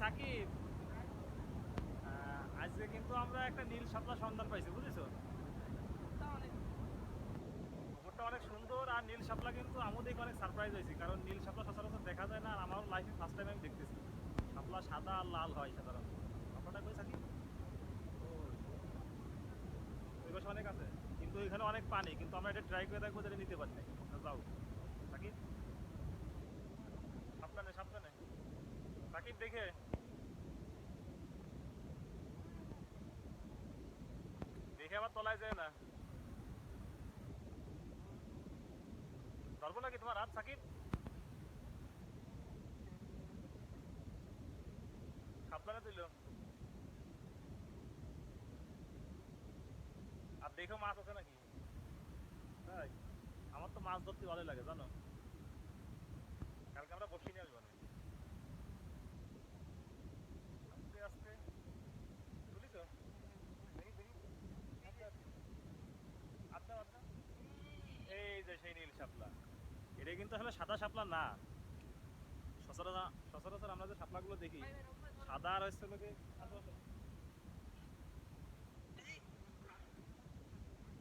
সাকিব, আজকে কিন্তু আমরা একটা নীল শাপলা সন্ধান পাইছি, বুঝেছো? পুকুরটা অনেক সুন্দর, আর নীল শাপলা কিন্তু আমিও দেখে অনেক সারপ্রাইজ হয়েছি, কারণ নীল শাপলা সচরাচর দেখা যায় না, আর আমার লাইফে ফার্স্ট টাইম আমি দেখতেছি। শাপলা সাদা আর লাল হয় সাধারণত। শাপলাটা কই সাকিব? ওই পাশে অনেক আছে, কিন্তু এখানে অনেক পানি, কিন্তু আমরা এটা ট্রাই করে দেখবো যেটা নিতে পারি নাই। যাও সাকিব, সাবধানে সাবধানে সাকিব, দেখে দেখে আবার তলায় যায় না। ধরবো নাকি তোমার হাত সাকিব? সাবধানে তুইল। আর দেখো মাছ আছে নাকি। তাই আমার তো মাছ ধরতে ভালোই লাগে জানো। কালকে আমরা বসি নিয়ে আসবো না। আস্তে আস্তে তুলিস। আচ্ছা আচ্ছা, এই যে সেই নীল শাপলা। এটা কিন্তু আসলে সাদা শাপলা না। সচরাচর সচরাচর আমরা যে শাপলাগুলো দেখি সাদা আর হচ্ছে লোকে।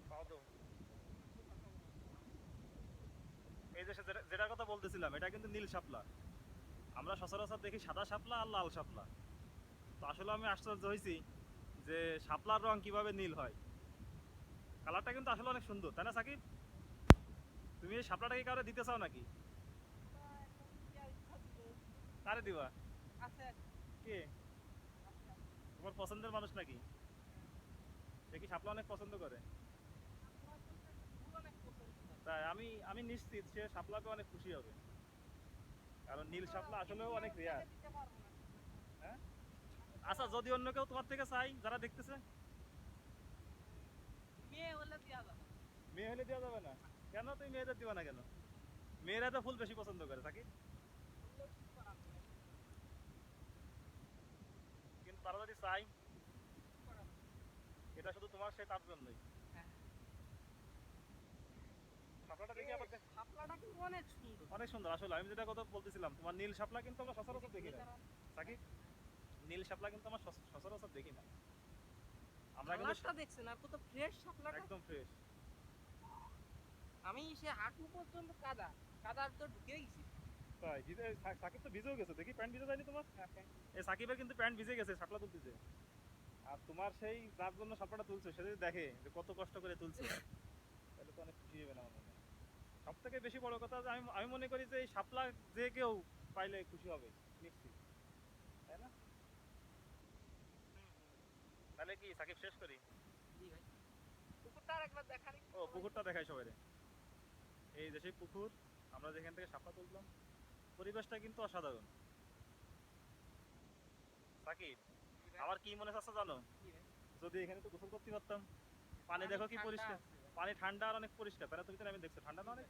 পাও তো। এই যে যেটার কথা বলতেছিলাম, এটা কিন্তু নীল শাপলা। আমরা সচরাচর দেখি সাদা শাপলা আর লাল শাপলা। তো আসলে আমি আশ্চর্য হয়েছি যে শাপলার রং কিভাবে নীল হয়। কালারটা কিন্তু আসলে অনেক সুন্দর, তাই না সাকিব? তুমি এই শাপলাটাকে কাউকে দিতে চাও নাকি? কারে দিবা? কে? তোমার পছন্দের মানুষ নাকি? সে কি শাপলা অনেক পছন্দ করে? তাই আমি আমি নিশ্চিত সে শাপলাকে অনেক খুশি হবে, কারণ নীল শাপলা আসলেও অনেক রেয়ার। হ্যাঁ, আচ্ছা, যদি অন্য কেউ তোমার থেকে চাই, যারা দেখতেছে। মেয়ে হলে দেওয়া যাবে না? কেন, তুমি মেয়েদের দিবা না কেন? মেয়েরা তো ফুল বেশি পছন্দ করে থাকি। কিন্তু তারা যদি চাই, এটা শুধু তোমার সে তার জন্যই। শাপলাটা দেখি আবার অনেক সুন্দর। আসলে আমি যেটা কথা বলতেছিলাম, তোমার নীল শাপলা কিন্তু আমরা সচরাচর দেখি না সাকিব। নীল শাপলা কিন্তু আমরা সচরাচর দেখি না। আমরা কিন্তু দেখছেন আর কত ফ্রেশ শাপলাটা। একদম ফ্রেশ। আমি সে হাঁটু পর্যন্ত কাদা, কাদার তো ঢুকে গেছি। তাই ভিজে? সাকিব তো ভিজেও গেছে, দেখি প্যান্ট ভিজে যায়নি তোমার? এই সাকিবের কিন্তু প্যান্ট ভিজে গেছে শাপলা তুলতেছে। আর তোমার সেই যার জন্য শাপলাটা তুলছো সে যদি দেখে যে কত কষ্ট করে তুলছো, তাহলে তো অনেক খুশি হবে না আমার মনে হয়। সব থেকে বেশি বড় কথা যে আমি আমি মনে করি যে এই শাপলা যে কেউ পাইলে খুশি হবে, নিশ্চিত, তাই না? তাহলে কি সাকিব শেষ করি? জি ভাই, পুকুরটা আর একবার দেখানি। ও, পুকুরটা দেখাই সবাই। এই যে সেই পুকুর, আমরা যেখান থেকে শাপলা তুললাম, পরিবেশটা কিন্তু অসাধারণ সাকিব। আমার কি মনে হচ্ছে জানো, যদি এখানে তো গোসল করতে পারতাম। পানি দেখো কি পরিষ্কার, পানি ঠান্ডা আর অনেক পরিষ্কার, তাহলে তুমি তো আমি দেখছো ঠান্ডা না অনেক।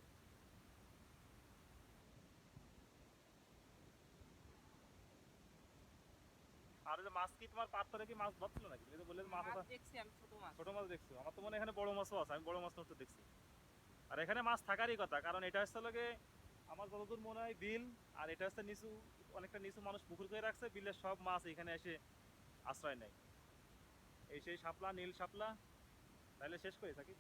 আর ওই যে মাছ, কি তোমার পাত্রে কি মাছ ধরছিল নাকি? তুমি তো বললে মাছ আছে। দেখছি আমি ছোট মাছ। ছোট মাছ দেখছো? আমার তো মনে হয় এখানে বড় মাছও আছে, আমি বড় মাছ নষ্ট দেখছি। আর এখানে মাছ থাকারই কথা, কারণ এটা হচ্ছে লগে আমার যতদূর মনে হয় বিল। আর এটা হচ্ছে নিচু, অনেকটা নিচু, মানুষ পুকুর করে রাখছে, বিলের সব মাছ এখানে এসে আশ্রয় নেয়। এই সেই শাপলা, নীল শাপলা। তাহলে শেষ করি থাকি।